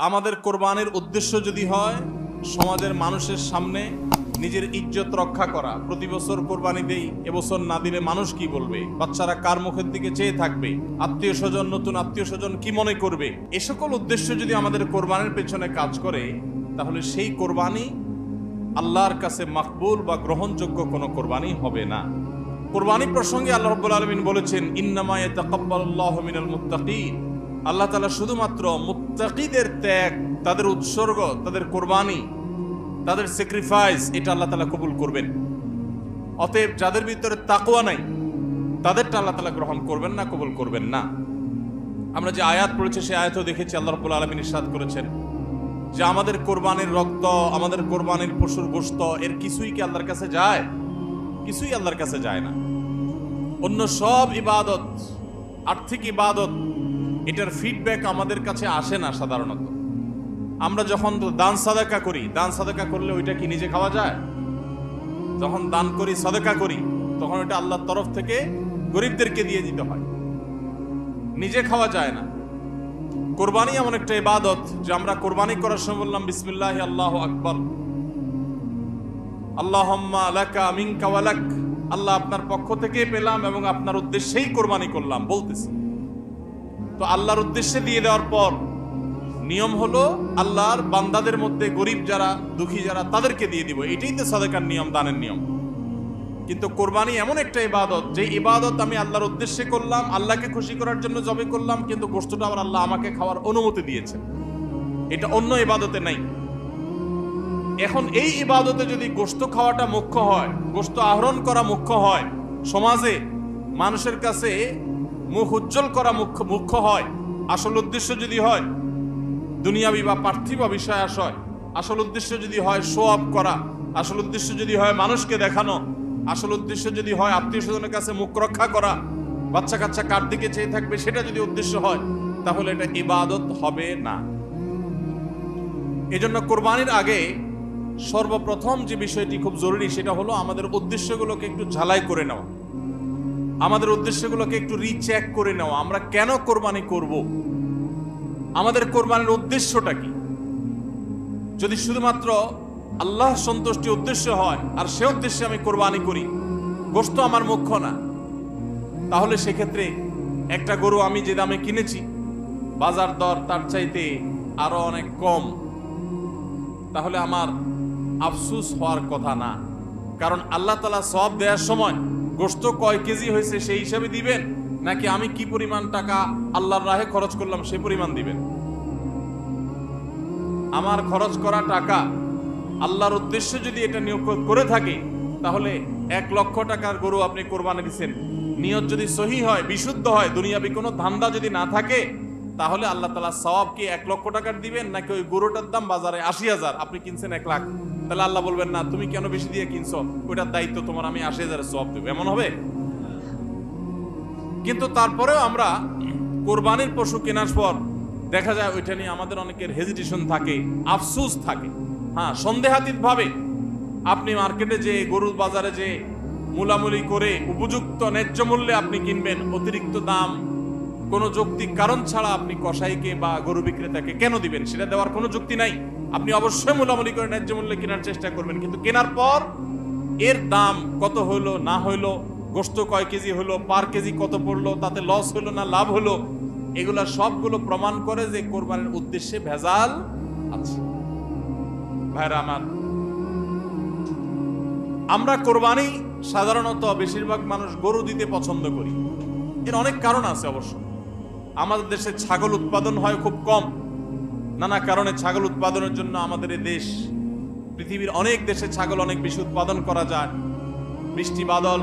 আমাদের কোরবানির উদ্দেশ্য যদি হয় সমাজের মানুষের সামনে নিজের ইজ্জত রক্ষা করা, প্রতি বছর কোরবানি দেই, এবছর না দিলে মানুষ কি বলবে, বাচ্চারা কার মুখের দিকে চেয়ে থাকবে, আত্মীয় স্বজন, নতুন আত্মীয় স্বজন কি মনে করবে, এ সকল উদ্দেশ্য যদি আমাদের কোরবানির পেছনে কাজ করে, তাহলে সেই কোরবানি আল্লাহর কাছে মাকবুল বা গ্রহণযোগ্য কোনো কোরবানি হবে না। কোরবানি প্রসঙ্গে আল্লাহ রাব্বুল আলামিন বলেছেন, ইন্নামা ইয়াতাকাব্বালুল্লাহু মিনাল মুত্তাকিন। আল্লাহ তাআলা শুধুমাত্র মুত্তাকিদের ত্যাগ, তাদের উৎসর্গ, তাদের কোরবানি, তাদের স্যাক্রিফাইস, এটা আল্লাহ তাআলা কবুল করবেন। অতএব যাদের ভিতরে তাকওয়া নাই তাদেরটা আল্লাহ তাআলা গ্রহণ করবেন না, কবুল করবেন না। আমরা যে আয়াত পড়েছি সেই আয়াতও দেখেছি আল্লাহ রাব্বুল আলামিন ইরশাদ করেছেন যে আমাদের কোরবানির রক্ত, আমাদের কোরবানির পশুর গোশত, এর কিছুই কি আল্লাহর কাছে যায়? কিছুই আল্লাহর কাছে যায় না। অন্য সব ইবাদত, আর্থিক ইবাদত, এটার ফিডব্যাক আমাদের কাছে আসে না সাধারণত। আমরা যখন দান সাদাকা করি, দান সাদাকা করলে ওইটা কি নিজে খাওয়া যায়? যখন দান করি, সাদাকা করি, তখন ওইটা আল্লাহর তরফ থেকে গরিবদেরকে দিয়ে দিতে হয়, নিজে খাওয়া যায় না। কোরবানি এমন একটা ইবাদত যে আমরা কোরবানি করার সময় বললাম বিসমিল্লাহ আল্লাহু আকবার, আল্লাহুম্মা লাকা মিনকা ওয়া লাক, আল্লাহ আপনার পক্ষ থেকে পেলাম এবং আপনার উদ্দেশ্যেই কোরবানি করলাম বলতেছি। তো আল্লাহর উদ্দেশ্যে দিয়ে দেওয়ার পর নিয়ম হলো আল্লাহর বান্দাদের মধ্যে গরিব যারা, দুঃখী যারা, তাদেরকে দিয়ে দিব। এটাই তো সাদাকার নিয়ম, দানের নিয়ম। কিন্তু কোরবানি এমন একটা ইবাদত যে ইবাদত আমি আল্লাহর উদ্দেশ্যে করলাম, আল্লাহকে খুশি করার জন্য জবে করলাম, কিন্তু গোশতটা আবার আল্লাহ আমাকে খাওয়ার অনুমতি দিয়েছেন। এটা অন্য ইবাদতে নাই। এখন এই ইবাদতে যদি গোশত খাওয়াটা মুখ্য হয়, গোশত আহরণ করা মুখ্য হয়, সমাজে মানুষের কাছে মুখ উজ্জ্বল করা মুখ্য হয়, আসল উদ্দেশ্য যদি হয় দুনিয়াবি বা পার্থিব বিষয় আশয়, আসল উদ্দেশ্য যদি হয় শো অফ করা, আসল উদ্দেশ্য যদি হয় মানুষকে দেখানো, আসল উদ্দেশ্য যদি হয় আত্মীয় স্বজনের কাছে মুখ রক্ষা করা, বাচ্চা কাচ্চা কার দিকে চেয়ে থাকবে, সেটা যদি উদ্দেশ্য হয়, তাহলে এটা ইবাদত হবে না। এজন্য কোরবানির আগে সর্বপ্রথম যে বিষয়টি খুব জরুরি সেটা হলো আমাদের উদ্দেশ্যগুলোকে একটু ঝালাই করে নেওয়া, আমাদের উদ্দেশ্যগুলোকে একটু রিচেক করে নেওয়া। আমরা কেন কোরবানি করব? আমাদের কোরবানির উদ্দেশ্যটা কি? যদি শুধুমাত্র আল্লাহ সন্তুষ্টি উদ্দেশ্য হয় আর সে উদ্দেশ্যে আমি কোরবানি করি, গোশত আমার মুখ্য না, তাহলে সেক্ষেত্রে একটা গরু আমি যে দামে কিনেছি বাজার দর তার চাইতে আরো অনেক কম, তাহলে আমার আফসোস হওয়ার কথা না। কারণ আল্লাহ তাআলা সওয়াব দেওয়ার সময় গোশত কয় কেজি হয়েছে সেই হিসাবে দিবেন, নাকি আমি কি পরিমাণ টাকা আল্লাহর রাহে খরচ করলাম সেই পরিমাণ দিবেন? আমার খরচ করা টাকা আল্লাহর উদ্দেশ্যে যদি এটা নিয়োগ করে থাকে, তাহলে 1 লক্ষ টাকার গরু আপনি কোরবানি দিচ্ছেন, নিয়ত যদি সহি হয়, বিশুদ্ধ হয়, দুনিয়াবি কোনো ধান্দা যদি না থাকে, তাহলে আল্লাহ তাআলা সওয়াব কি 1 লক্ষ টাকার দিবেন, নাকি ওই গরুটার দাম বাজারে 80,000, আপনি কিনছেন 1 লাখ, তাহলে আল্লাহ বলবেন না তুমি কেন বেশি দিয়ে কিনছো, ওইটার দায়িত্ব তোমার, আমি 80,000 সওয়াব দেব? এমন হবে? কিন্তু তারপরেও আমরা কোরবানির পশু কেনার পর দেখা যায় ওইটা নিয়ে আমাদের অনেকের হেজিটেশন থাকে, আফসোস থাকে। হ্যাঁ, সন্দেহাতীত ভাবে আপনি মার্কেটে যে গরুর বাজারে যে মূলামূলি করে উপযুক্ত ন্যায্য মূল্যে আপনি কিনবেন, অতিরিক্ত দাম কোনো যৌক্তিক কারণ ছাড়া আপনি কসাইকে বা গরু বিক্রেতাকে কেন দিবেন? সেটা দেওয়ার কোনো যুক্তি নাই। আপনি অবশ্যই মূলামূলি করে ন্যায্য মূল্যে কেনার চেষ্টা করবেন, কিন্তু কেনার পর এর দাম কত হইলো না হইলো, গোশত কয় কেজি হলো, পার কেজি কত পড়লো, তাতে লস হলো না লাভ হলো, এগুলা সবগুলো প্রমাণ করে যে কোরবানির উদ্দেশ্যে ভেজাল আছে। ভাইরা আমার, আমরা কোরবানি সাধারণত বেশিরভাগ মানুষ গরু দিতে পছন্দ করি। এর অনেক কারণ আছে অবশ্য। আমাদের দেশে ছাগল উৎপাদন হয় খুব কম, নানা কারণে ছাগল উৎপাদনের জন্য আমাদের এই দেশ, পৃথিবীর অনেক দেশে ছাগল অনেক বেশি উৎপাদন করা যায়। বৃষ্টি বাদল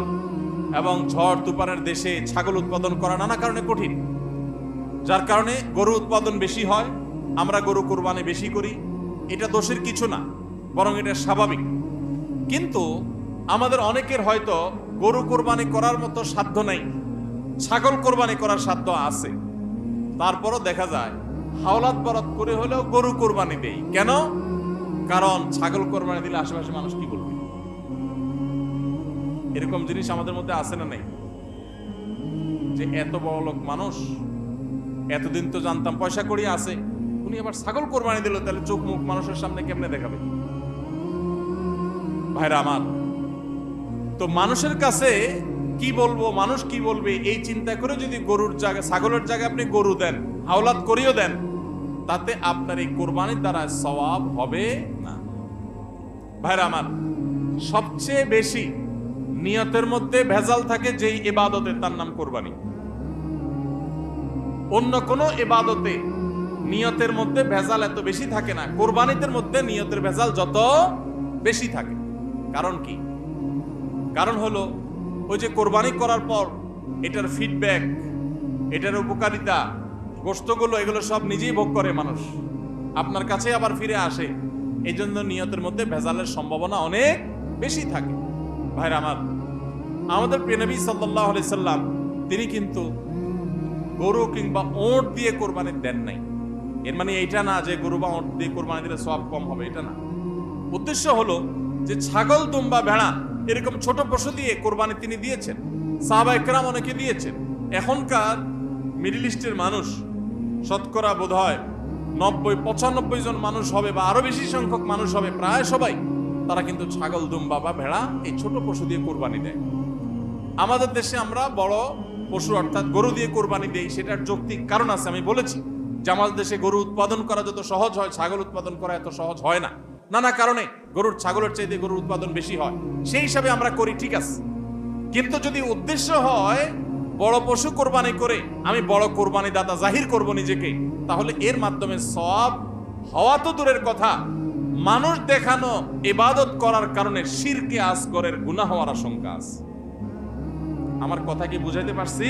এবং ঝড় তুফানের দেশে ছাগল উৎপাদন করা নানা কারণে কঠিন, যার কারণে গরু উৎপাদন বেশি হয়, আমরা গরু কোরবানি বেশি করি। এটা দোষের কিছু না, বরং এটা স্বাভাবিক। কিন্তু আমাদের অনেকের হয়তো গরু কোরবানি করার মতো সাধ্য নাই, ছাগল কোরবানি করার সাধ্য আছে। তারপরও দেখা যায় হাওলাত বরাত করে হলেও গরু কোরবানি দেই। কেন? কারণ ছাগল কোরবানি দিলে আশেপাশে মানুষ কি বলবে? এরকম জিনিস আমাদের মধ্যে আছে না নাই? যে এত বড় লোক মানুষ, এতদিন তো জানতাম পয়সা কড়ি আছে, উনি আবার ছাগল কোরবানি দিল, তাহলে চোখ মুখ মানুষের সামনে কেমনে দেখাবে? ভাইরা আমার, তো মানুষের কাছে কি বলবো, মানুষ কি বলবে, এই চিন্তা করে যদি গরুর জায়গায়, ছাগলের জায়গায় আপনি গরু দেন, আওলাদ করিও দেন, তাতে আপনার এই কোরবানির দ্বারা সওয়াব হবে না। ভাইরা আমার, সবচেয়ে বেশি নিয়তের মধ্যে ভেজাল থাকে যেই ইবাদতে, তার নাম কোরবানি। অন্য কোন ইবাদতে নিয়তের মধ্যে ভেজাল এত বেশি থাকে না, কোরবানিদের মধ্যে নিয়তের ভেজাল যত বেশি থাকে। কারণ কি? কারণ হলো ওই যে কোরবানি করার পর এটার ফিডব্যাক, এটার উপকারিতা, গোশতগুলো, এগুলো সব নিজেই ভোগ করে মানুষ, আপনার কাছে আবার ফিরে আসে। এই জন্য নিয়তের মধ্যে ভেজালের সম্ভাবনা অনেক বেশি থাকে। ভাইরা আমার, আমাদের প্রিয় নবী সাল্লাল্লাহু আলাইহি সাল্লাম তিনি কিন্তু গরু কিংবা ওট দিয়ে কোরবানি দেন নাই। এর মানে এইটা না যে গরু বা ওট দিয়ে কোরবানি দিলে সওয়াব কম হবে, এটা না। উদ্দেশ্য হলো যে ছাগল, দুম্বা, ভেড়া এরকম ছোট পশু দিয়ে কোরবানি তিনি দিয়েছেন, সাহাবায়ে কেরাম অনেকে দিয়েছেন। এখনকার মিডল ইস্টের মানুষ শতকরা বোধহয় 90-95 জন মানুষ হবে, বা আরো বেশি সংখ্যক মানুষ হবে, প্রায় সবাই তারা কিন্তু ছাগল, দুম্বা বা ভেড়া এই ছোট পশু দিয়ে কোরবানি দেয়। আমাদের দেশে আমরা বড় পশু অর্থাৎ গরু দিয়ে কোরবানি দেই, সেটার যৌক্তিক কারণ আছে। আমি বলেছি যে আমাদের দেশে গরু উৎপাদন করা যত সহজ হয়, ছাগল উৎপাদন করা এত সহজ হয় না। নানা কারণে গরুর, ছাগলের চাইতে গরুর উৎপাদন বেশি হয়, সেই হিসাবে আমরা করি, ঠিক আছে। কিন্তু যদি উদ্দেশ্য হয় বড় পশু কোরবানি করে আমি বড় কোরবানি দাতা জাহির করব নিজেকে, তাহলে এর মাধ্যমে সওয়াব হওয়া তো দূরের কথা, মানুষ দেখানো ইবাদত করার কারণে শিরকে আসগরের গুনাহ হওয়ার আশঙ্কা আছে। আমার কথা কি বুঝাইতে পারছি?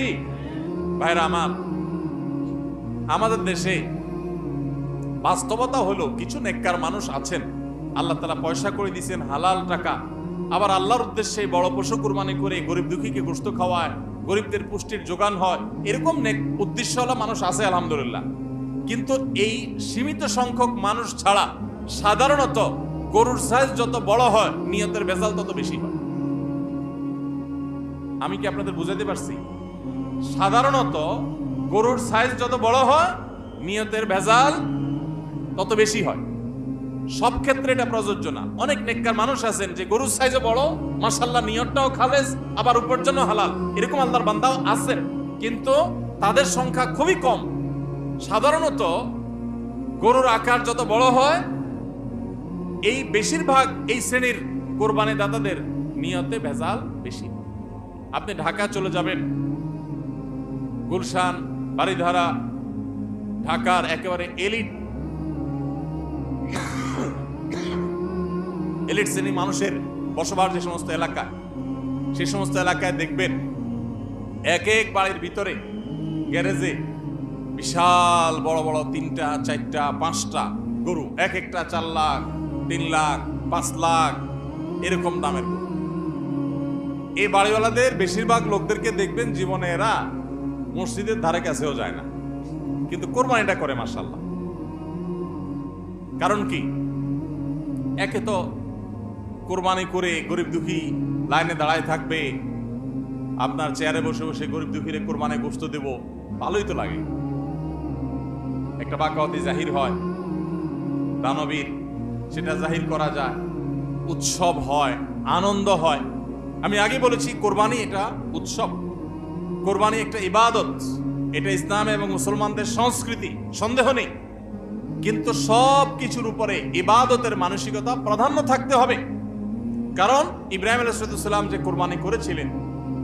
ভাইরা আমার, আমাদের দেশে বাস্তবতা হলো কিছু নেককার মানুষ আছেন, আল্লাহ তাআলা পয়সা করে দিয়েছেন, হালাল টাকা, আবার আল্লাহর উদ্দেশ্যে বড় পশু কুরবানি করে গরিব দুঃখীকে গোশত খাওয়ায়, গরিবদের পুষ্টির যোগান হয়, এরকম নেক উদ্দেশ্যওয়ালা মানুষ আছে আলহামদুলিল্লাহ। কিন্তু এই সীমিত সংখ্যক মানুষ ছাড়া সাধারণত গরুর সাইজ যত বড় হয় নিয়তের ভেজাল তত বেশি হয়। আমি কি আপনাদের বুঝাতে পারছি? সাধারণত গরুর সাইজ যত বড় হয় নিয়তের ভেজাল তত বেশি হয়। সব ক্ষেত্রে এটা প্রযোজ্য না। অনেক নেককার মানুষ আছেন যে গরুর সাইজও বড়, মাশাআল্লাহ নিয়তটাও খালেস, আবার উপার্জনও হালাল, এরকম আল্লাহর বান্দাও আছেন, কিন্তু তাদের সংখ্যা খুবই কম। সাধারণত গরুর আকার যত বড় হয়, এই বেশিরভাগ এই শ্রেণীর কোরবানি দাতাদের নিয়তে ভেজাল বেশি। আপনি ঢাকা চলে যাবেন, গুলশান, বারিধারা, ঢাকার একেবারে এলিট শ্রেণী মানুষের বসবাস যে সমস্ত এলাকায়, সেই সমস্ত এলাকায় দেখবেন এক এক বাড়ির ভিতরে গ্যারেজে বিশাল বড় বড় 3টা, 4টা, 5টা গরু, এক একটা 4 লাখ, 3 লাখ, 5 লাখ এরকম দামের গরু। এই বাড়িওয়ালাদের বেশিরভাগ লোকদেরকে দেখবেন জীবনে এরা মসজিদের ধারে কাছেও যায় না, কিন্তু কোরবানিটা করে মাশাআল্লাহ। কারণ কি? একে তো কোরবানি করে গরিব দুঃখী লাইনে দাঁড়ায় থাকবে, আপনার চেয়ারে বসে বসে গরিব দুঃখীরে কোরবানি গোশত দেব, ভালোই তো লাগে। একটা বাকাওয়াতি জাহির হয়, দানবীর, সেটা জাহির করা যায়, উৎসব হয়, আনন্দ হয়। আমি আগে বলেছি কোরবানি এটা উৎসব, কোরবানি একটা ইবাদত, এটা ইসলাম এবং মুসলমানদের সংস্কৃতি, সন্দেহ নেই। কিন্তু সব কিছুর উপরে ইবাদতের মানসিকতা প্রাধান্য থাকতে হবে। কারণ ইব্রাহিম আলাইহিস সালাম যে কোরবানি করেছিলেন,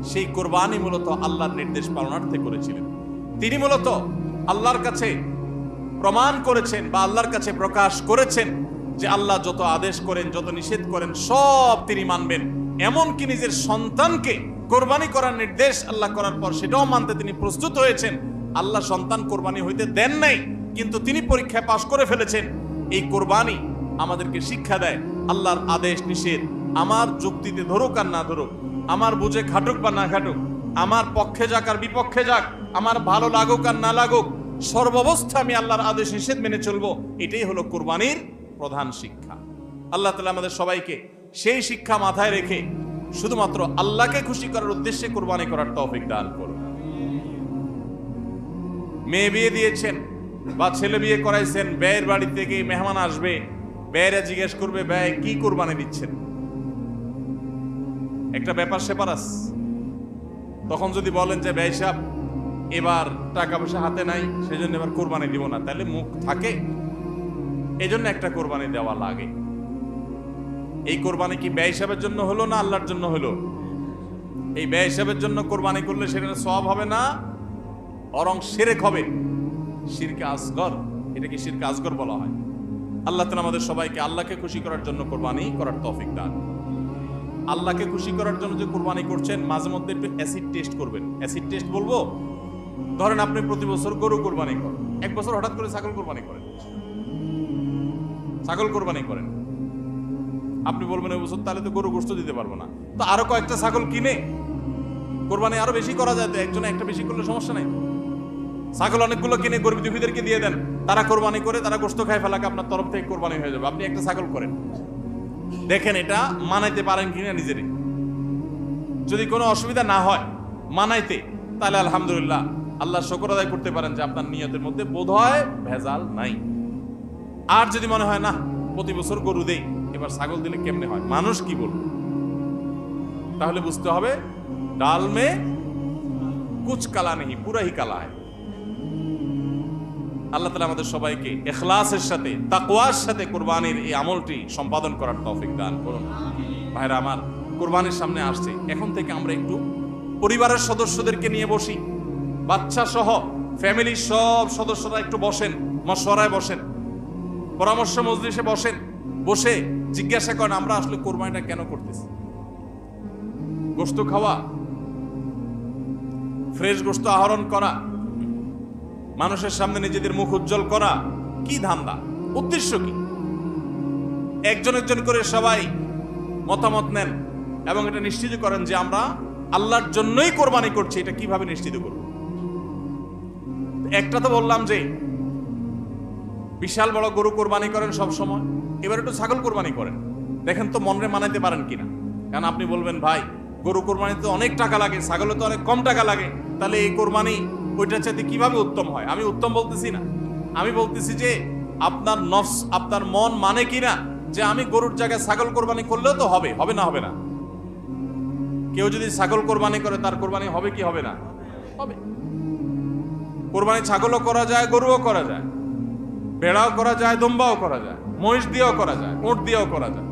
সেই কোরবানি মূলত আল্লাহর নির্দেশ পালনার্থে করেছিলেন। তিনি মূলত আল্লাহর কাছে প্রমাণ করেছেন বা আল্লাহর কাছে প্রকাশ করেছেন যে আল্লাহ যত আদেশ করেন, যত নিষেধ করেন সব তিনি মানবেন। এমনকি নিজের সন্তানকে কোরবানি করার নির্দেশ আল্লাহ করার পর সেটাও মানতে তিনি প্রস্তুত হয়েছেন। আল্লাহ সন্তান কোরবানি হইতে দেন নাই, কিন্তু তিনি পরীক্ষায় পাশ করে ফেলেছেন। এই কোরবানি আমাদেরকে শিক্ষা দেয় আল্লাহর আদেশ নিষেধ আমার যুক্তিতে ধরুক আর না ধরুক, আমার বুঝে খাটুক বা না খাটুক, আমার পক্ষে যাক আর বিপক্ষে যাক, আমার ভালো লাগুক আর না লাগুক, সর্বাবস্থা আমি আল্লাহর আদেশ নিষেধ মেনে চলবো। এটাই হলো কোরবানির প্রধান শিক্ষা। আল্লাহ তাআলা আমাদের সবাইকে সেই শিক্ষা মাথায় রেখে শুধুমাত্র আল্লাহকে খুশি করার উদ্দেশ্যে কোরবানি করার তৌফিক দান করুন। মেয়ে বিয়ে দিয়েছেন, বা ছেলে বিয়ে করাইছেন, ব্যয়ের বাড়ি থেকে মেহমান আসবে, ব্যয়েরা জিজ্ঞেস করবে ব্যয় কি কোরবানি দিচ্ছেন, একটা ব্যাপার সেপার আছে। তখন যদি বলেন যে ব্যয় সাহেব এবার টাকা পয়সা হাতে নাই, সেজন্য এবার কোরবানি দিব না, তাহলে মুখ থাকে। এজন্য একটা কোরবানি দেওয়া লাগে। এই কোরবানি কি ব্যয় হিসাবের জন্য হলো না আল্লাহর জন্য হলো? এই ব্যয় হিসাবের জন্য কোরবানি করলে সেখানে সওয়াব হবে না, বরং শিরক হবে, শিরকে আসগর। এটাকে শিরকে আসগর বলা হয়। আল্লাহ তাআলা আমাদের সবাইকে আল্লাহকে খুশি করার জন্য কোরবানি করার তৌফিক দান। আল্লাহকে খুশি করার জন্য যে কোরবানি করছেন, মাঝে মধ্যে একটু অ্যাসিড টেস্ট করবেন। অ্যাসিড টেস্ট বলবো, ধরেন আপনি প্রতি বছর গরু কোরবানি করেন, এক বছর হঠাৎ করে ছাগল কোরবানি করেন, ছাগল কোরবানি করেন। আপনি বলবেন ওই বছর তাহলে তো গরু গোশত দিতে পারবো না, তো আরো কয়েকটা ছাগল কিনে কোরবানি আরো বেশি করা যায়। তো একজনে একটা বেশি করলে সমস্যা নাই। ছাগল অনেকগুলো কিনে গরিব দুঃখীদেরকে দিয়ে দেন, তারা কোরবানি করে, তারা গোশত খায় ফেলাকে আপনার তরফ থেকে কোরবানি হয়ে যাবে। আপনি একটা ছাগল করেন, দেখেন এটা মানাইতে পারেন কিনা নিজেরই। যদি কোনো অসুবিধা না হয় মানাইতে, তাহলে আলহামদুলিল্লাহ আল্লাহ শুকর আদায় করতে পারেন যে আপনার নিয়তের মধ্যে বোধহয় ভেজাল নাই। আর যদি মনে হয় না প্রতি বছর গরু দেই, এবার ছাগল দিলে কেমনে হয়, মানুষ কি বলবে, তাহলে বুঝতে হবে ডাল মে কুচ কালা নেই, পুরা হি কালা হয়। আল্লাহ তাআলা আমাদের সবাইকে ইখলাসের সাথে, তাকওয়ার সাথে কোরবানির এই আমলটি সম্পাদন করার তৌফিক দান করুন। ভাইরা আমার, কোরবানির সামনে আসছে, এখন থেকে আমরা একটু পরিবারের সদস্যদেরকে নিয়ে বসি, বাচ্চা সহ ফ্যামিলির সব সদস্যরা একটু বসেন, মশওয়ারায় বসেন, পরামর্শ মজলিসে বসেন, বসে জিজ্ঞাসা করেন আমরা আসলে কোরবানিটা কেন করতেছি। গোশত খাওয়া, ফ্রেশ গোশত আহরণ করা, মানুষের সামনে নিজেদের মুখ উজ্জ্বল করা, কি ধান্দা, উদ্দেশ্য কি? একজন একজন করে সবাই মতামত নেন এবং এটা নিশ্চিত করেন যে আমরা আল্লাহর জন্যই কোরবানি করছি। এটা কিভাবে নিশ্চিত করব? একটা তো বললাম যে বিশাল বড় গরু কোরবানি করেন সব সময়, এবার একটু ছাগল কোরবানি করেন, দেখেন তো মনে মানাইতে পারেন কিনা। কারণ আপনি বলবেন ভাই গরু কোরবানিতে অনেক টাকা লাগে, ছাগলে তো অনেক কম টাকা লাগে, তাহলে এই কোরবানি ওইটার চাইতে কিভাবে উত্তম হয়? আমি উত্তম বলতেছি না, আমি বলতেছি যে আপনার নফস, আপনার মন মানে কিনা যে আমি গরুর জায়গায় ছাগল কোরবানি করলেও তো হবে, হবে না হবে না? কেউ যদি ছাগল কোরবানি করে তার কোরবানি হবে কি হবে না? হবে। কোরবানি ছাগলও করা যায়, গরুও করা যায়, ভেড়াও করা যায়, দুম্বাও করা যায়, মহিষ দিয়েও করা যায়, উট দিয়েও করা যায়,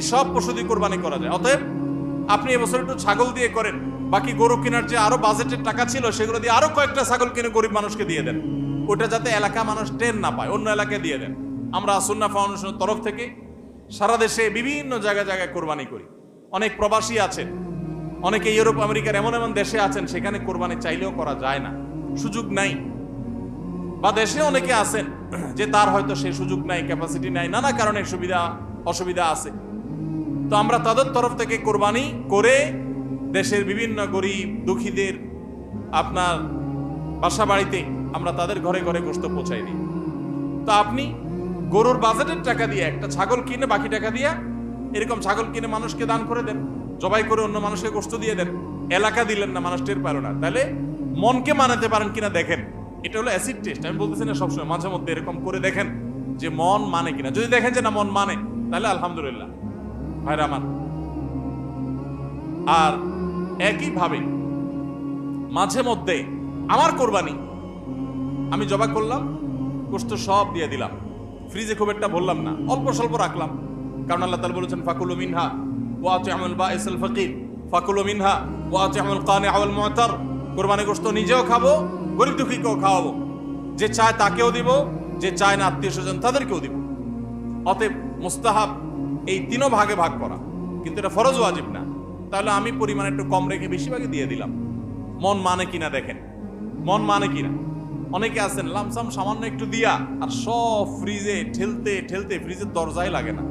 এসব পশু দিয়ে কোরবানি করা যায়। অতএব আপনি এবছর একটু ছাগল দিয়ে করেন, বাকি গরু কেনার যে আরো বাজেটের টাকা ছিল সেগুলো দিয়ে আরো কয়েকটা ছাগল কিনে গরিব মানুষকে দিয়ে দেন। ওটা যাতে এলাকা মানুষ টেন না পায়, অন্য এলাকায় দিয়ে দেন। আমরা সুন্নাহ ফাউন্ডেশনের তরফ থেকে সারা দেশে বিভিন্ন জায়গায় জায়গায় কোরবানি করি। অনেক প্রবাসী আছেন, অনেকে ইউরোপ আমেরিকার এমন এমন দেশে আছেন সেখানে কোরবানি চাইলেও করা যায় না, সুযোগ নাই। বা দেশে অনেকে আছেন যে তার হয়তো সেই সুযোগ নাই, ক্যাপাসিটি নাই, নানা কারণে সুবিধা অসুবিধা আছে। তো আমরা তাদের তরফ থেকে কোরবানি করে দেশের বিভিন্ন গরিব দুঃখীদের আপনার বাসা বাড়িতে আমরা তাদের ঘরে ঘরে গোশত পৌঁছাই দিই। তো আপনি গরুর বাজেটের টাকা দিয়ে একটা ছাগল কিনে বাকি টাকা দিয়ে এরকম ছাগল কিনে মানুষকে দান করে দেন, জবাই করে অন্য মানুষকে গোশত দিয়ে দেন। এলাকা দিলেন না, মানুষ টের পারো না, তাহলে মনকে মানাতে পারেন কিনা দেখেন। এটা হলো অ্যাসিড টেস্ট। আমি বলতেছি না সবসময়, মাঝে মধ্যে এরকম করে দেখেন যে মন মানে কিনা। যদি দেখেন যে না মন মানে, তাহলে আলহামদুলিল্লাহ ভাইরা আমার। আর একইভাবে মাঝে মধ্যে আমার কোরবানি আমি জবাই করলাম, গোশত সব দিয়ে দিলাম, ফ্রিজে খুব একটা ভরলাম না, অল্প স্বল্প রাখলাম। কারণ আল্লাহ তাআলা বলেছেন ফাকুলু মিনহা ওয়া আতি'মুল বাঈসাল ফাকির, ফাকুলু মিনহা ওয়া আতি'মুল কানি'a ওয়াল মু'তার। কোরবানি গোশত নিজেও খাবো, গরিব দুঃখীকেও খাওয়াবো, যে চায় তাকেও দিব, যে চায় না আত্মীয় স্বজন তাদেরকেও দিব। অতএব মুস্তাহাব এই তিনও ভাগে ভাগ করা, কিন্তু এটা ফরজ ওয়াজিব না। তাহলে আমি পরিমাণ একটু কম রেখে বেশিরভাগে দিয়ে দিলাম। মন মানে কিনা দেখেন, মন মানে কিনা। অনেকে আছেন লামসাম সামান্য একটু দিয়া আর সব ফ্রিজে ঠেলতে ঠেলতে ফ্রিজের দরজায় লাগে না,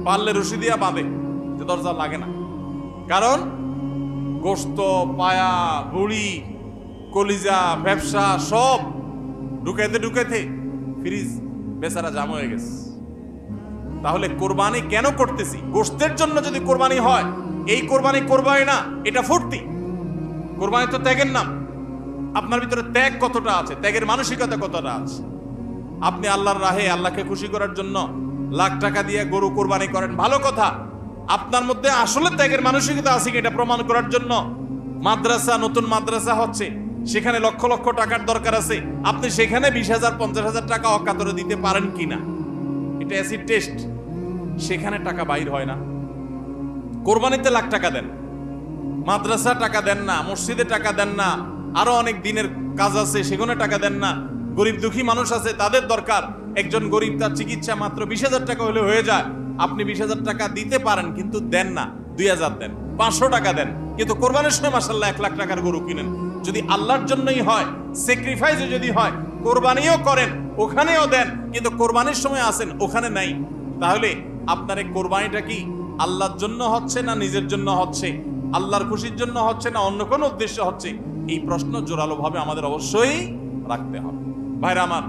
পারলে রশি দিয়া বাঁধে যে দরজা লাগে না। কারণ গোশত, পায়া, বুড়ি, কলিজা, ব্যবসা সব ঢুকাইতে ঢুকাইতে ফ্রিজ বেচারা জাম হয়ে গেছে। তাহলে কোরবানি কেন করতেছি? গোশতের জন্য যদি কোরবানি হয়, এই কোরবানি কোরবানি না, এটা ফুর্তি। কোরবানি তো ত্যাগের নাম। আপনার ভিতরে ত্যাগ কতটা আছে, ত্যাগের মানসিকতা কতটা আছে। আপনি আল্লাহর রাহে আল্লাহকে খুশি করার জন্য লাখ টাকা দিয়ে গরু কোরবানি করেন, ভালো কথা। আপনার মধ্যে আসলে ত্যাগের মানসিকতা আছে কি এটা প্রমাণ করার জন্য মাদ্রাসা, নতুন মাদ্রাসা হচ্ছে, সেখানে লক্ষ লক্ষ টাকার দরকার আছে, আপনি সেখানে 20,000 50,000 টাকা অকাতরে দিতে পারেন কিনা, এটা অ্যাসিড টেস্ট। সেখানে টাকা বাইর হয় না। কোরবানিতে লাখ টাকা দেন, মাদ্রাসা টাকা দেন না, মসজিদে টাকা দেন না, আরো অনেক দিনের কাজ আছে সেখানে টাকা দেন না। গরিব দুঃখী মানুষ আছে, তাদের দরকার। একজন গরিব, তার চিকিৎসা মাত্র 20,000 টাকা হলে হয়ে যায়। আপনি 20,000 টাকা দিতে পারেন কিন্তু দেন না, 2,000 দেন, 500 টাকা দেন, কিন্তু কোরবানির সময় মাশাআল্লাহ 1 লাখ টাকার গরু কিনেন। যদি আল্লাহর জন্যই হয়, স্যাক্রিফাইসও যদি হয়, কোরবানিও করেন, ওখানেও দেন, কিন্তু কোরবানির সময় আসেন ওখানে নাই, তাহলে আপনার এই কোরবানিটা কি আল্লাহর জন্য হচ্ছে না নিজের জন্য হচ্ছে, আল্লাহর খুশির জন্য হচ্ছে না অন্য কোনো উদ্দেশ্য হচ্ছে? এই প্রশ্ন জোরালো ভাবে আমাদের অবশ্যই রাখতে হবে। ভাইরা আমার,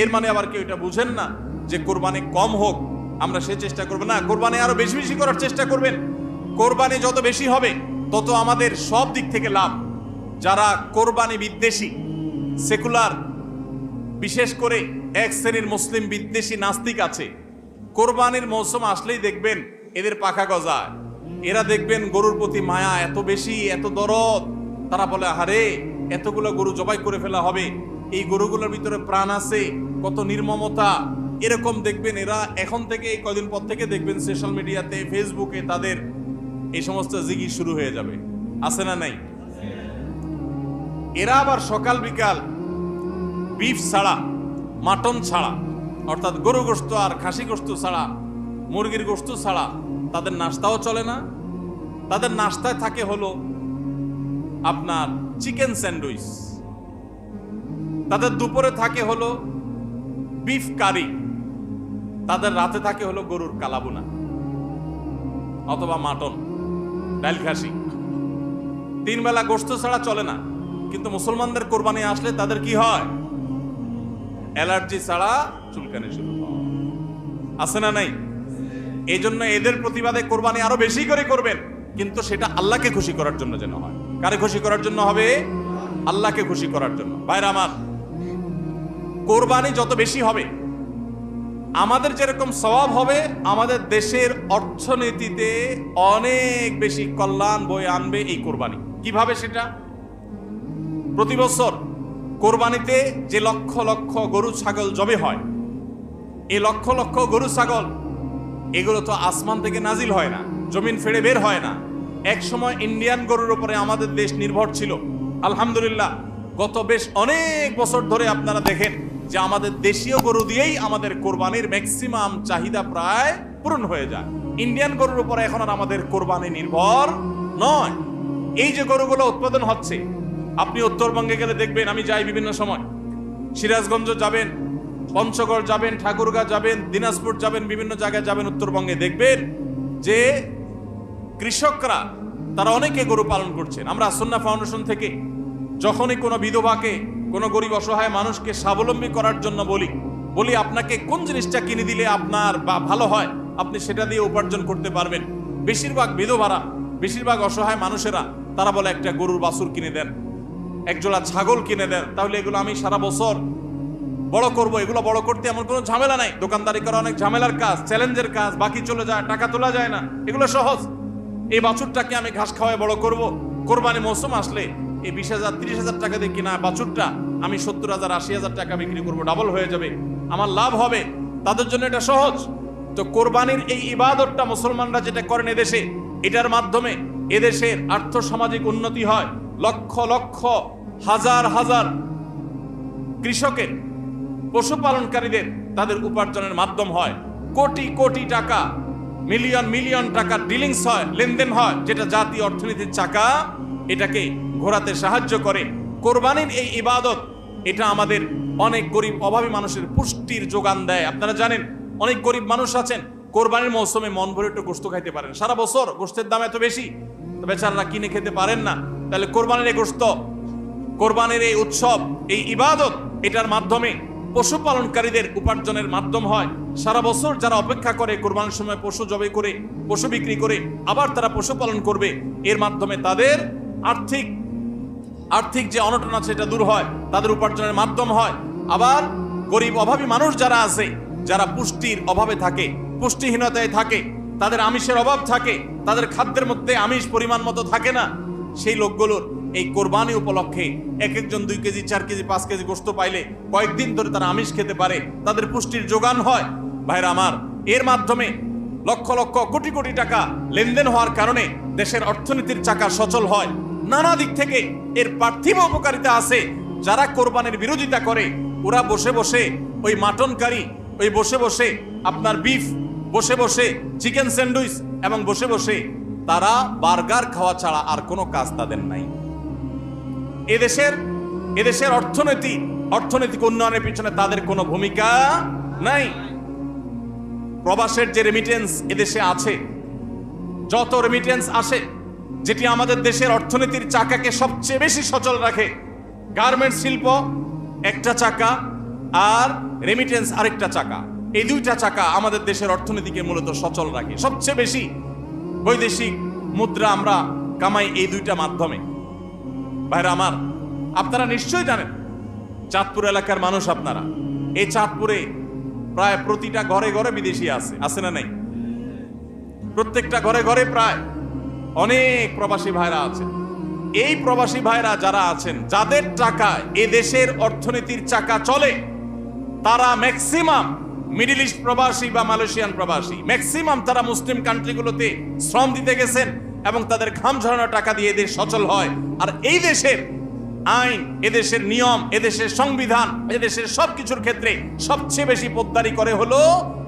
এর মানে আবার কেউ এটা বুঝেন না যে কোরবানি কম হোক আমরা সে চেষ্টা করবো না, কোরবানি আরো বেশি বেশি করার চেষ্টা করবেন। কোরবানি যত বেশি হবে তত আমাদের সব দিক থেকে লাভ। যারা কোরবানি বিদ্বেষী, সেকুলার, বিশেষ করে এক শ্রেণীর মুসলিম বিদ্বেষী নাস্তিক আছে, কোরবানির মৌসুম আসলেই দেখবেন এদের পাখা গজায়। এরা দেখবেন গরুর প্রতি মায়া এত বেশি, এত দরদ, তারা বলে আরে এতগুলো গরু জবাই করে ফেলা হবে, এই গরুগুলোর ভিতরে প্রাণ আছে, কত নির্মমতা। এরকম দেখবেন এরা এখন থেকে, এই কদিন পর থেকে দেখবেন সোশ্যাল মিডিয়াতে, ফেসবুকে তাদের এই সমস্ত জিগি শুরু হয়ে যাবে, আছে না নাই? এরা আবার সকাল বিকাল বিফ ছাড়া, মাটন ছাড়া, অর্থাৎ গরু গোশত আর খাসি গোশত ছাড়া, মুরগির গোশত ছাড়া তাদের নাস্তাও চলে না। তাদের নাস্তায় থাকে হলো আপনার চিকেন স্যান্ডউইচ, তাদের দুপুরে থাকে হলো বিফ কারি, তাদের রাতে থাকে হলো গরুর কালাবুনা অথবা মাটন, ডাল খাসি। 3 বেলা গোশত ছাড়া চলে না। কিন্তু মুসলমানদের কোরবানি আসলে তাদের কি হয়? অ্যালার্জি ছাড়া চুলকানি শুরু হয়, আছে না নাই? এই জন্য এদের প্রতিবাদে কোরবানি আরো বেশি করে করবেন, কিন্তু সেটা আল্লাহকে খুশি করার জন্য যেন হয়। কারে খুশি করার জন্য হবে? আল্লাহকে খুশি করার জন্য। ভাইরা আমার, কোরবানি যত বেশি হবে আমাদের যেরকম সওয়াব হবে, আমাদের দেশের অর্থনীতিতে অনেক বেশি কল্যাণ বয়ে আনবে এই কোরবানি। কিভাবে সেটা? প্রতি বছর কোরবানিতে যে লক্ষ লক্ষ গরু ছাগল জবে হয়, এই লক্ষ লক্ষ গরু ছাগল এগুলো তো আসমান থেকে নাজিল হয় না, জমিন ফেড়ে বের হয় না। এক সময় ইন্ডিয়ান গরুর উপরে আমাদের দেশ নির্ভর ছিল। আলহামদুলিল্লাহ গত বেশ অনেক বছর ধরে আপনারা দেখেন যে আমাদের দেশীয় গরু দিয়েই আমাদের কোরবানির ম্যাক্সিমাম চাহিদা প্রায় পূরণ হয়ে যায়। ইন্ডিয়ান গরুর উপরে এখন আর আমাদের কোরবানি নির্ভর নয়। এই যে গরুগুলো উৎপাদন হচ্ছে, আপনি উত্তরবঙ্গে গেলে দেখবেন, আমি যাই বিভিন্ন সময়, সিরাজগঞ্জ যাবেন, পঞ্চগড় যাবেন, ঠাকুরগাঁ যাবেন, দিনাজপুর যাবেন, বিভিন্ন জায়গায় যাবেন উত্তরবঙ্গে, দেখবেন যে কৃষকরা তারা অনেকে গরু পালন করছেন। আমরা সুন্নাহ ফাউন্ডেশন থেকে যখনই কোনো বিধবাকে, কোনো গরিব অসহায় মানুষকে স্বাবলম্বী করার জন্য বলি আপনাকে কোন জিনিসটা কিনে দিলে আপনার ভালো হয়, আপনি সেটা দিয়ে উপার্জন করতে পারবেন। বেশিরভাগ বিধবারা, বেশিরভাগ অসহায় মানুষেরা তারা বলে একটা গরুর বাছুর কিনে দেন, একজোড়া ছাগল কিনে দেন, তাহলে এগুলো আমি সারা বছর বড় করব। এগুলো বড় করতে এমন কোনো ঝামেলা নাই। দোকানদারি করা অনেক ঝামেলার কাজ, চ্যালেঞ্জের কাজ, বাকি চলে যায়, টাকা তোলা যায় না, এগুলো সহজ। এই বাছুরটাকে আমি ঘাস খাওয়ায় বড় করব। কোরবানি মৌসুম আসলে এই 20,000 30,000 টাকা দিয়ে কিনা বাছুরটা আমি 70,000 80,000 টাকা বিক্রি করব, ডাবল হয়ে যাবে, আমার লাভ হবে। তাদের জন্য এটা সহজ। তো কোরবানির এই ইবাদতটা মুসলমানরা যেটা করেন এদেশে, এটার মাধ্যমে এদেশের আর্থ সামাজিক উন্নতি হয়। লক্ষ লক্ষ হাজার হাজার কৃষকের, পশুপালনকারীদের তাদের উপার্জনের মাধ্যম হয়। কোটি কোটি টাকা, মিলিয়ন মিলিয়ন টাকার ডিলিংস হয়, লেনদেন হয়, যেটা জাতীয় অর্থনীতির চাকা এটাকে ঘোরাতে সাহায্য করে। কোরবানির এই ইবাদত এটা আমাদের অনেক গরিব অভাবী মানুষের পুষ্টির যোগান দেয়। আপনারা জানেন অনেক গরিব মানুষ আছেন কোরবানির মৌসুমে মন ভরে একটু গোশত খাইতে পারেন, সারা বছর গোশতের দাম এত বেশি, বেচারারা কিনে খেতে পারেন না। তাহলে কোরবানির এই গোশত, কোরবানির এই উৎসব, এই ইবাদত, এটার মাধ্যমে পশুপালনকারীদের উপার্জনের মাধ্যম হয়। সারা বছর যারা অপেক্ষা করে কোরবানির সময় পশু জবাই করে, পশু বিক্রি করে আবার তারা পশুপালন করবে, এর মাধ্যমে তাদের আর্থিক আর্থিক যে অনটন আছে এটা দূর হয়, তাদের উপার্জনের মাধ্যম হয়। আবার গরিব অভাবী মানুষ যারা আছে, যারা পুষ্টির অভাবে থাকে, পুষ্টিহীনতায় থাকে, তাদের আমিষের অভাব থাকে, তাদের খাদ্যের মধ্যে আমিষ পরিমাণ মতো থাকে না, সেই লোকগুলোর এই কোরবানি উপলক্ষে এক একজন 2 কেজি 4 কেজি 5 কেজি গোশত পাইলে কয়েকদিন ধরে তারা আমিষ খেতে পারে, তাদের পুষ্টির যোগান হয়। ভাইরা আমার, এর মাধ্যমে লক্ষ লক্ষ কোটি কোটি টাকা লেনদেন হওয়ার কারণে দেশের অর্থনীতির চাকা সচল হয়। নানা দিক থেকে এর পার্থিব উপকারিতা আছে। যারা কোরবানির বিরোধিতা করে ওরা বসে বসে ওই মাটন কারি, ওই বসে বসে আপনার বিফ, বসে বসে চিকেন স্যান্ডউইচ এবং বসে বসে তারা বার্গার খাওয়া ছাড়া আর কোনো কাজ তাদের নাই। এদেশের অর্থনৈতিক উন্নয়নের পিছনে তাদের কোনো ভূমিকা নাই। প্রবাসের যে রেমিটেন্স এদেশে আছে, যত রেমিটেন্স আসে, যেটি আমাদের দেশের অর্থনীতির চাকাকে সবচেয়ে বেশি সচল রাখে, গার্মেন্টস শিল্প একটা চাকা আর রেমিটেন্স আরেকটা চাকা, এই দুইটা চাকা আমাদের দেশের অর্থনীতিকে মূলত সচল রাখে। সবচেয়ে বেশি বৈদেশিক মুদ্রা আমরা কামাই এই দুইটা মাধ্যমে। ভাইরা আমার, আপনারা নিশ্চয়ই জানেন, চাঁদপুর এলাকার মানুষ আপনারা, এই চাঁদপুরে প্রায় প্রতিটা ঘরে ঘরে বিদেশি আছে না নাই? প্রত্যেকটা ঘরে ঘরে প্রায় অনেক প্রবাসী ভাইরা আছেন। এই প্রবাসী ভাইরা যারা আছেন, যাদের টাকায় এ দেশের অর্থনীতির চাকা চলে, তারা ম্যাক্সিমাম মিডল ইস্ট প্রবাসী বা মালয়েশিয়ান প্রবাসী, ম্যাক্সিমাম তারা মুসলিম কান্ট্রিগুলোতে শ্রম দিতে গেছেন এবং তাদের ঘাম ঝরানো টাকা দিয়ে এদেশ সচল হয়। আর এই দেশের আইন, এদেশের নিয়ম, এদেশের সংবিধান, এদেশের সবকিছুর ক্ষেত্রে সবচেয়ে বেশি পোদ্দারি করে হলো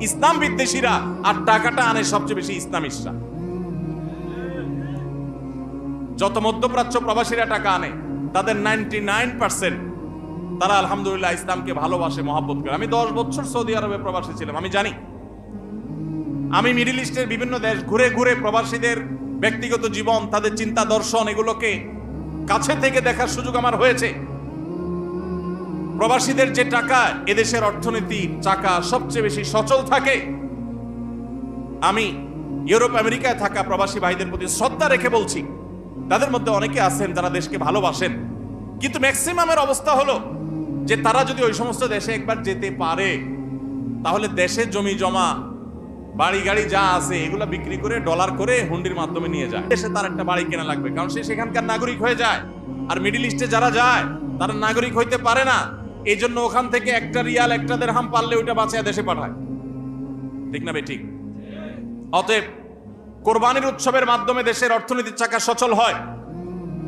ইসলাম বিদ্বেষীরা, আর টাকাটা আনে সবচেয়ে বেশি ইসলামিস্টরা। যত মধ্যপ্রাচ্য প্রবাসীরা টাকা আনে, তাদের 99% তারা আলহামদুলিল্লাহ ইসলামকে ভালোবাসে, মহব্বত করে। আমি 10 বছর সৌদি আরবে প্রবাসী ছিলাম, আমি জানি। আমি মিডল ইস্টের বিভিন্ন দেশ ঘুরে ঘুরে প্রবাসীদের ব্যক্তিগত জীবন, তাদের চিন্তা দর্শন, এগুলোকে কাছে থেকে দেখার সুযোগ আমার হয়েছে। প্রবাসীদের যে টাকা এদেশের অর্থনীতির চাকা সবচেয়ে বেশি সচল থাকে। আমি ইউরোপ আমেরিকায় থাকা প্রবাসী ভাইদের প্রতি শ্রদ্ধা রেখে বলছি, তাদের মধ্যে অনেকে আছেন যারা দেশকে ভালোবাসেন, কিন্তু ম্যাক্সিমামের অবস্থা হলো যে তারা যদি ওই সমস্ত দেশে একবার যেতে পারে, তাহলে দেশের জমি জমা, বাড়ি গাড়ি যা আছে এগুলা বিক্রি করে ডলার করে হুন্ডির মাধ্যমে নিয়ে যায়। দেশে তার একটা বাড়ি কেনা লাগবে, কারণ সে সেখানকার নাগরিক হয়ে যায়। আর মিডল ইস্টে যারা যায় তারা নাগরিক হইতে পারে না, এই জন্য ওখান থেকে একটা রিয়াল, একটা দেরহাম পারলে ওইটা বাঁচিয়ে দেশে পাঠায়। ঠিক না বে ঠিক? অতএব কোরবানির উৎসবের মাধ্যমে দেশের অর্থনীতির চাকা সচল হয়।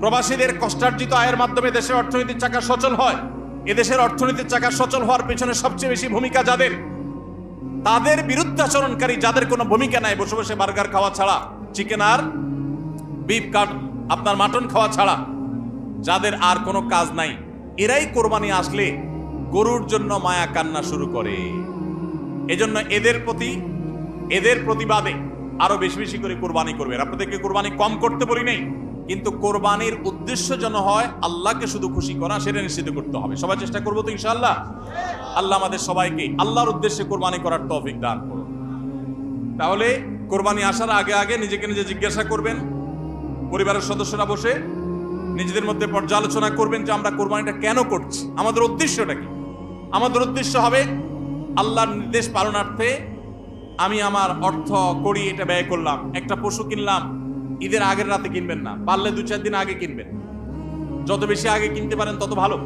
প্রবাসীদের কষ্টার্জিত আয়ের মাধ্যমে দেশের অর্থনীতির চাকা সচল হয়। এদেশের অর্থনীতির চাকা সচল হওয়ার পেছনে সবচেয়ে বেশি ভূমিকা যাদের, তাদের বিরুদ্ধাচরণকারী যাদের কোনো ভূমিকা নাই, বসে বসে বার্গার খাওয়া ছাড়া, চিকেন আর বিফ কাট আপনার মাটন খাওয়া ছাড়া যাদের আর কোনো কাজ নাই, এরাই কোরবানি আসলে গরুর জন্য মায়া কান্না শুরু করে। এজন্য এদের প্রতিবাদে আরো বেশি বেশি করে কোরবানি করবেন। আপনাদেরকে কোরবানি কম করতে বলি নাই, কিন্তু কোরবানির উদ্দেশ্য যেন হয় আল্লাহকে শুধু খুশি করা, সেটা নিশ্চিত করতে হবে। সবাই চেষ্টা করবো তো ইনশাআল্লাহ? আল্লাহ আমাদের সবাইকে আল্লাহর উদ্দেশ্যে কোরবানি করার তৌফিক দান করুন। তাহলে কোরবানি আসার আগে আগে নিজেকে নিজে জিজ্ঞাসা করবেন, পরিবারের সদস্যরা বসে নিজেদের মধ্যে পর্যালোচনা করবেন যে আমরা কোরবানিটা কেন করছি, আমাদের উদ্দেশ্যটা কি। আমাদের উদ্দেশ্য হবে আল্লাহর নির্দেশ পালনার্থে আমি আমার অর্থ করি, এটা ব্যয় করলাম। একটা পশু কিনলাম, ঈদের আগের রাতে কিনবেন না, পারলে 2-4 দিন আগে কিনবেন। যত বেশি আগে কিনতে পারেন তত ভালো।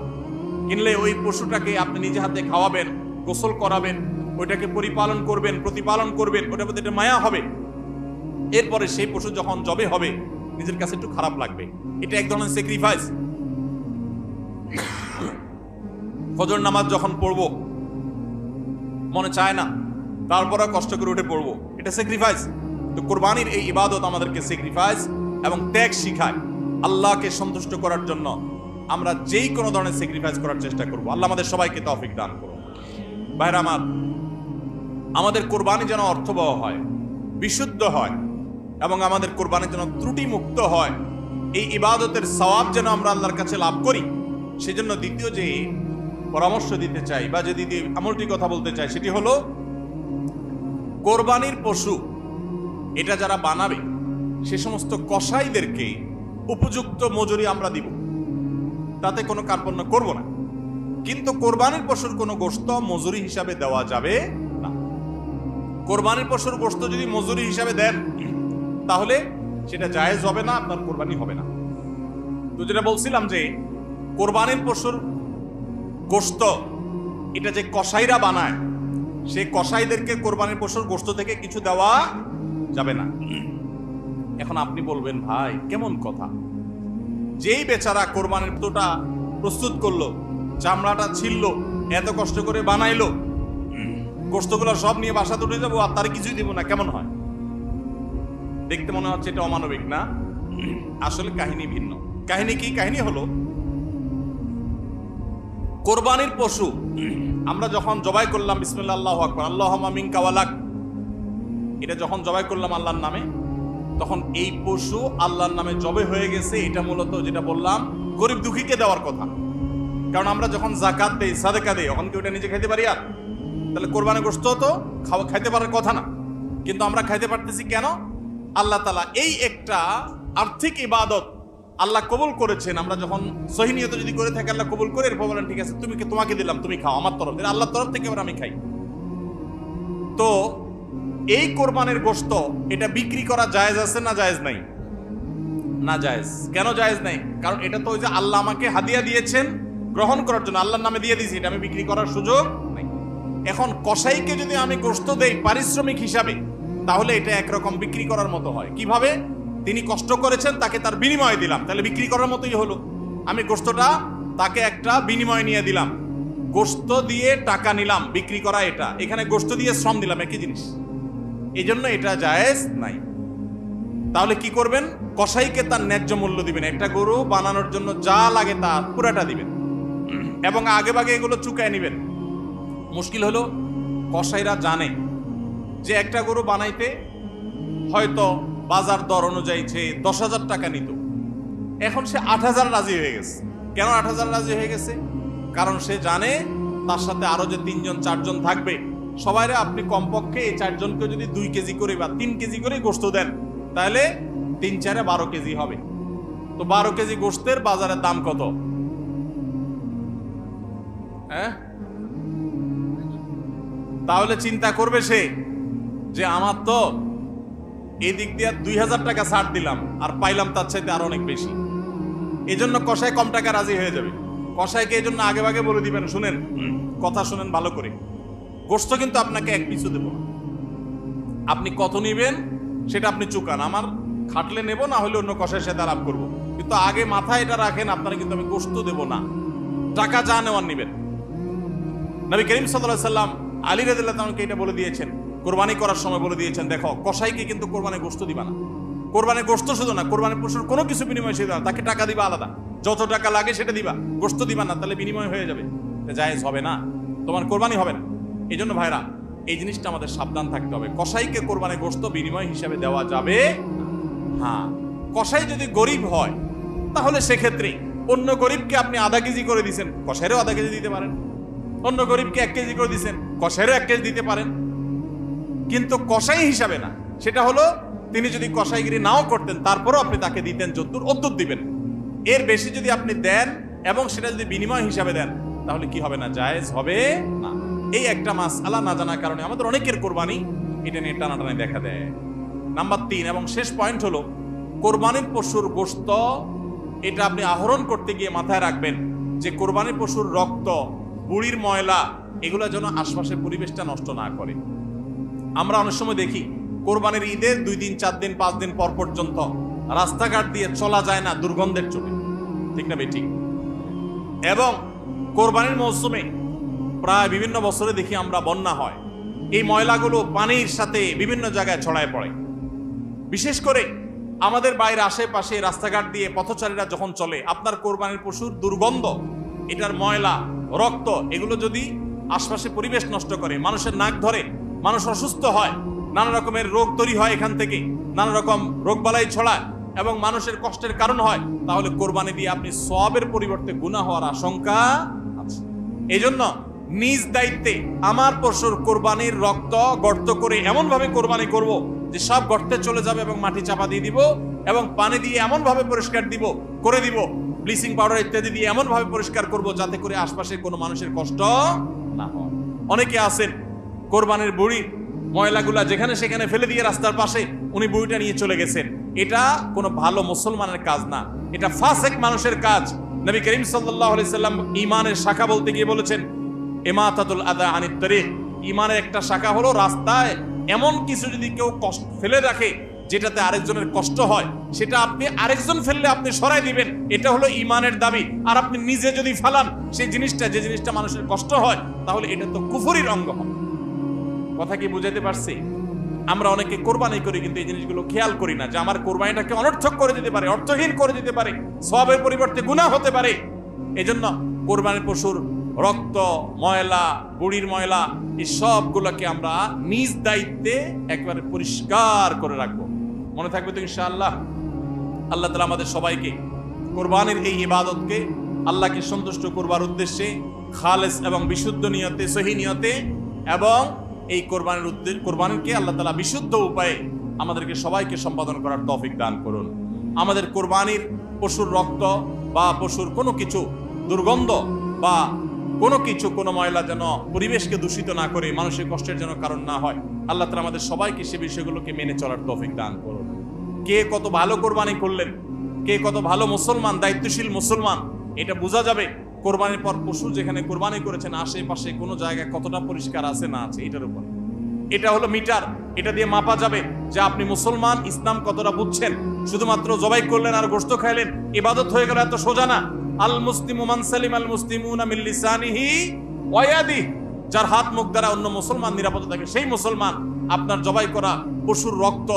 কিনলে ওই পশুটাকে আপনি নিজে হাতে খাওয়াবেন, গোসল করাবেন, ওইটাকে পরিপালন করবেন, প্রতিপালন করবেন, ওটার প্রতি একটা মায়া হবে। এরপরে সেই পশু যখন জবে হবে, নিজের কাছে একটু খারাপ লাগবে। এটা এক ধরনের স্যাক্রিফাইস। ফজর নামাজ যখন পড়বো মনে চায় না, তারপরে কষ্ট করে উঠে পড়বো, এটা স্যাক্রিফাইস। তো কোরবানির এই ইবাদত আমাদেরকে স্যাক্রিফাইস এবং ত্যাগ শিখায়। আল্লাহকে সন্তুষ্ট করার জন্য আমরা যেই কোনো ধরনের স্যাক্রিফাইস করার চেষ্টা করব। আল্লাহ আমাদের সবাইকে তৌফিক দান করুন। ভাইরা আমার, আমাদের কোরবানি যেন অর্থবহ হয়, বিশুদ্ধ হয়, এবং আমাদের কোরবানি যেন ত্রুটি মুক্ত হয়, এই ইবাদতের সওয়াব যেন আমরা আল্লাহর কাছে লাভ করি। সেজন্য দ্বিতীয় যে পরামর্শ দিতে চাই বা যে দ্বিতীয় আমলটি কথা বলতে চাই, সেটি হলো কোরবানির পশু এটা যারা বানাবে সে সমস্ত কসাইদেরকে উপযুক্ত মজুরি আমরা দিব। তাতে কোনো কার্পণ্য করব না। কিন্তু কোরবানির পশুর কোনো গোশত মজুরি হিসাবে দেওয়া যাবে না। কোরবানির পশুর গোশত যদি মজুরি হিসাবে দেন তাহলে সেটা জায়েজ হবে না, আপনার কোরবানি হবে না। তো যেটা বলছিলাম যে কোরবানির পশুর গোশত এটা যে কসাইরা বানায়, সেই কসাইদেরকে কোরবানির পশুর গোশত থেকে কিছু দেওয়া যাবে না। এখন আপনি বলবেন, ভাই কেমন কথা, যেই বেচারা কোরবানির পশুটা প্রস্তুত করলো, চামড়াটা ছিললো, এত কষ্ট করে বানাইলো, গোশতগুলো সব নিয়ে বাসা তুলে যাবো আর তার কিছুই দিব না, কেমন হয়? দেখতে মনে হচ্ছে এটা অমানবিক না? আসলে কাহিনী ভিন্ন। কাহিনী কি? কাহিনী হলো কোরবানির পশু আমরা যখন জবাই করলাম, বিসমিল্লাহ আল্লাহু আকবার, আল্লাহুম্মা মিনকা ওয়ালাক, এটা যখন জবাই করলাম আল্লাহর নামে, তখন এই পশু আল্লাহর নামে জবে হয়ে গেছে। এটা মূলত যেটা বললাম গরিব দুঃখীকে দেওয়ার কথা। কারণ আমরা যখন যাকাত দেই, সাদেকা দেই, তখন কি ওটা নিজে খাইতে পারি? আর তাহলে কোরবানির গোশত তো খাইতে পারার কথা না, কিন্তু আমরা খাইতে পারতেছি কেন? আল্লাহ তাআলা এই একটা আর্থিক ইবাদত আল্লাহ কবুল করেছেন। আমরা যখন সহি নিয়ত যদি করে থাকি, আল্লাহ কবুল করে এরপর বলেন ঠিক আছে তোমাকে দিলাম, তুমি খাও আমার তরফ থেকে, আল্লাহর তরফ থেকে এবার আমি খাই। তো এই কোরবানির গোশত এটা বিক্রি করা জায়েজ আছে না জায়েজ নাই? না জায়েজ। কেন জায়েজ নাই? কারণ এটা তো ওই যে আল্লাহ আমাকে হাদিয়া দিয়েছেন গ্রহণ করার জন্য, আল্লাহর নামে দিয়ে দিয়েছি, এটা আমি বিক্রি করার সুযোগ নাই। এখন কসাইকে যদি আমি গোশত দেই পারিশ্রমিক হিসাবে, তাহলে এটা একরকম বিক্রি করার মতো হয়। কিভাবে? তিনি কষ্ট করেছেন, তাকে তার বিনিময় দিলাম, তাহলে বিক্রি করার মতোই হলো। আমি গোশতটা তাকে একটা বিনিময় নিয়ে দিলাম, গোশত দিয়ে টাকা নিলাম, বিক্রি করা এটা, এখানে গোশত দিয়ে শ্রম দিলাম, একই জিনিস। এই জন্য এটা জায়েজ নাই। তাহলে কি করবেন? কসাইকে তার ন্যায্য মূল্য দিবেন। একটা গরু বানানোর জন্য যা লাগে তা পুরাটা দিবেন এবং আগে ভাগে এগুলো চুকায় নিবেন। মুশকিল হলো কসাইরা জানে যে একটা গরু বানাইতে হয়তো বাজার দর অনুযায়ী সে 10,000 টাকা নিত, এখন সে 8,000 রাজি হয়ে গেছে। কেন 8,000 রাজি হয়ে গেছে? কারণ সে জানে তার সাথে আরো যে 3-4 জন থাকবে, সবাইরে আপনি কমপক্ষে এই 4 জনকে যদি 2 কেজি করে বা 3 কেজি করে গোশত দেন, তাহলে 3-4 12 কেজি হবে। তো 12 কেজি গোশতের বাজারের দাম কত? হ্যাঁ, তাহলে চিন্তা করবে সে যে আমার তো এই দিক দিয়ে 2,000 টাকা ছাড় দিলাম আর পাইলাম তার চাইতে আরো অনেক বেশি। এই জন্য কসাই কম টাকা রাজি হয়ে যাবে। কসাইকে এই জন্য আগে ভাগে বলে দিবেন, শুনেন, কথা শুনেন ভালো করে, গোশত কিন্তু আপনাকে এক পিছু দেব না, আপনি কত নিবেন সেটা আপনি চুকান, আমার খাটলে নেব, না হলে অন্য কসাইয়ের সাথে আলাপ করবো, কিন্তু আগে মাথায় এটা রাখেন আপনারা কিন্তু আমি গোশত দেব না, টাকা যা নেওয়ার নিবেন। নবী করিম সাল্লাল্লাহু আলাইহি সাল্লাম আলী রাদিয়াল্লাহু তাআলাকে এটা বলে দিয়েছেন, কোরবানি করার সময় বলে দিয়েছেন, দেখো কসাইকে কিন্তু কোরবানির গোশত দিবা না। কোরবানির গোশত শুধু না, কোরবানির পশুর কোনো কিছু বিনিময় সে দিবা না, তাকে টাকা দিবা আলাদা, যত টাকা লাগে সেটা দিবা, গোশত দিবা না, তাহলে বিনিময় হয়ে যাবে, জায়েজ হবে না, তোমার কোরবানি হবে না। এই জন্য ভাইরা এই জিনিসটা আমাদের সাবধান থাকতে হবে, কসাইকে কোরবানির গোশত বিনিময় হিসাবে দেওয়া যাবে। হ্যাঁ, কসাই যদি গরিব হয় তাহলে সেক্ষেত্রে অন্য গরিবকে আপনি আধা কেজি করে দিচ্ছেন, কসাইরও আধা কেজি দিতে পারেন, অন্য গরিবকে 1 কেজি করে দিচ্ছেন, কসাইরও 1 কেজি দিতে পারেন, কিন্তু কসাই হিসাবে না। সেটা হলো তিনি যদি কসাইগিরি নাও করতেন তারপরও আপনি তাকে দিতেন যদ্দুর অদ্দুর দিবেন। এর বেশি যদি আপনি দেন এবং সেটা যদি বিনিময় হিসাবে দেন তাহলে কি হবে না? জায়েজ হবে না। এই একটা মাসআলা না জানার কারণে আমাদের অনেকের কোরবানি এটা নিয়ে টানাটানি দেখা দেয়। নাম্বার 3 এবং শেষ পয়েন্ট হলো কোরবানির পশুর গোশত এটা আপনি আহরণ করতে গিয়ে মাথায় রাখবেন যে কোরবানির পশুর রক্ত, বুড়ির ময়লা, এগুলো যেন আশপাশের পরিবেশটা নষ্ট না করে। আমরা অনেক সময় দেখি কোরবানির ঈদের 2 দিন 4 দিন 5 দিন পর পর্যন্ত রাস্তাঘাট দিয়ে চলা যায় না দুর্গন্ধের চোটে, ঠিক না বেঠিক? এবং কোরবানির মৌসুমে প্রায় বিভিন্ন বছরে দেখি আমরা বন্যা হয়, এই ময়লাগুলো পানির সাথে বিভিন্ন জায়গায় ছড়ায় পড়ে। বিশেষ করে আমাদের বাইরে আশেপাশে রাস্তাঘাট দিয়ে পথচারীরা যখন চলে, আপনার কোরবানির পশুর দুর্গন্ধ, এটার ময়লা, রক্ত, এগুলো যদি আশপাশে পরিবেশ নষ্ট করে, মানুষের নাক ধরে, মানুষ অসুস্থ হয়, নানা রকমের রোগ তৈরি হয়, এখান থেকে নানা রকম রোগবালাই ছড়ায় এবং মানুষের কষ্টের কারণ হয়, তাহলে কোরবানি দিয়ে আপনি সওয়াবের পরিবর্তে গুনাহ হওয়ার আশঙ্কা আছে। এই জন্য নিজ দায়িত্বে আমার পশুর কোরবানির রক্ত গর্ত করে এমন ভাবে কোরবানি করব যে সব গর্তে চলে যাবে এবং মাটি চাপা দিয়ে দিব এবং পানি দিয়ে এমন ভাবে পরিষ্কার করে দিব ব্লিচিং পাউডার ইত্যাদি দিয়ে এমন ভাবে পরিষ্কার করব যাতে করে আশপাশে কোনো মানুষের কষ্ট না হয়। অনেকে আছেন কোরবানির বুড়ি ময়লাগুলা যেখানে সেখানে ফেলে দিয়ে রাস্তার পাশে উনি বুড়িটা নিয়ে চলে গেছেন। এটা কোনো ভালো মুসলমানের কাজ না, এটা ফাসেক মানুষের কাজ। নবী করিম সাল্লাল্লাহু আলাইহি সাল্লাম ঈমানের শাখা বলতে গিয়ে বলেছেন ইমাতাতুল আযা আনিত তারিক, ঈমানের একটা শাখা হলো রাস্তায় এমন কিছু যদি কেউ কষ্ট ফেলে রাখে যেটাতে আরেকজনের কষ্ট হয়, সেটা আপনি আরেকজন ফেললে আপনি সরাই দিবেন, এটা হলো ঈমানের দাবি। আর আপনি নিজে যদি ফালান সেই জিনিসটা, যে জিনিসটা মানুষের কষ্ট হয়, তাহলে এটা তো কুফরির অঙ্গ হবে। কথা কি বুঝাইতে পারছি? আমরা অনেকে কোরবানি করি কিন্তু এই জিনিসগুলো খেয়াল করি না যে আমার কোরবানিটাকে অনর্থক করে দিতে পারে, অর্থহীন করে দিতে পারে, সওয়াবের পরিবর্তে গুনাহ হতে পারে। এজন্য কোরবানির পশুর রক্ত, ময়লা, বুড়ির ময়লা, এই সবগুলোকে আমরা নিজ দায়িত্বে একবারে পরিষ্কার করে রাখবো। মনে থাকবে তো ইনশাআল্লাহ? আল্লাহ তাআলা আমাদের সবাইকে কোরবানির এই ইবাদতকে আল্লাহকে সন্তুষ্ট করবার উদ্দেশ্যে খালেস এবং বিশুদ্ধ নিয়তে, সহি নিয়তে, এবং এই কোরবানিকে আল্লাহ তাআলা বিশুদ্ধ উপায়ে আমাদেরকে সবাইকে সম্পাদন করার তৌফিক দান করুন। আমাদের কোরবানির পশুর রক্ত বা পশুর কোনো কিছু দুর্গন্ধ বা কোনো কিছু, কোনো ময়লা যেন পরিবেশকে দূষিত না করে, মানুষের কষ্টের যেন কারণ না হয়। আল্লাহ তাআলা আমাদের সবাইকে সে বিষয়গুলোকে মেনে চলার তৌফিক দান করুন। কে কত ভালো কোরবানি করলেন, কে কত ভালো মুসলমান, দায়িত্বশীল মুসলমান, এটা বোঝা যাবে কোরবানির পর পশু যেখানে কোরবানি করেছেন আশেপাশে কোনো জায়গায় কতটা পরিষ্কার আছে না আছে, এটার উপর। এটা হলো মিটার, এটা দিয়ে মাপা যাবে যে আপনি মুসলমান, ইসলাম কতটা বুঝছেন। শুধুমাত্র জবাই করলেন আর গোশত খাইলেন ইবাদত হয়ে গেল, এত সোজা না। আল মুসলিমু মান সালিম আল মুসলিমুনা মিন লিসানিহি ওয়া ইয়াদিহি, যার হাত মুখ দ্বারা অন্য মুসলমান নিরাপদ থাকে, সেই মুসলমান। আপনার জবাই করা পশুর রক্ত,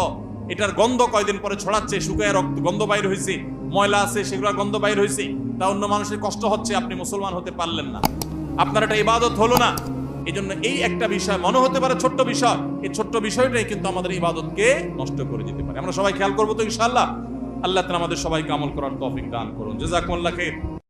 এটার গন্ধ কয়দিন পরে ছড়াচ্ছে, শুকায় রক্ত গন্ধ বাইর হয়েছে, ময়লা আছে সেগুলোর গন্ধ বাইর হয়েছে, তা অন্য মানুষের কষ্ট হচ্ছে, আপনি মুসলমান হতে পারলেন না, আপনার এটা ইবাদত হলো না। এই জন্য এই একটা বিষয় মনে হতে পারে ছোট্ট বিষয়, এই ছোট্ট বিষয়টাই কিন্তু আমাদের ইবাদতকে নষ্ট করে দিতে পারে। আমরা সবাই খেয়াল করবো তো ইনশাআল্লাহ। আল্লাহ তাআলা আমাদের সবাইকে আমল করার তৌফিক দান করুন। জাযাকুমুল্লাহ খাইর।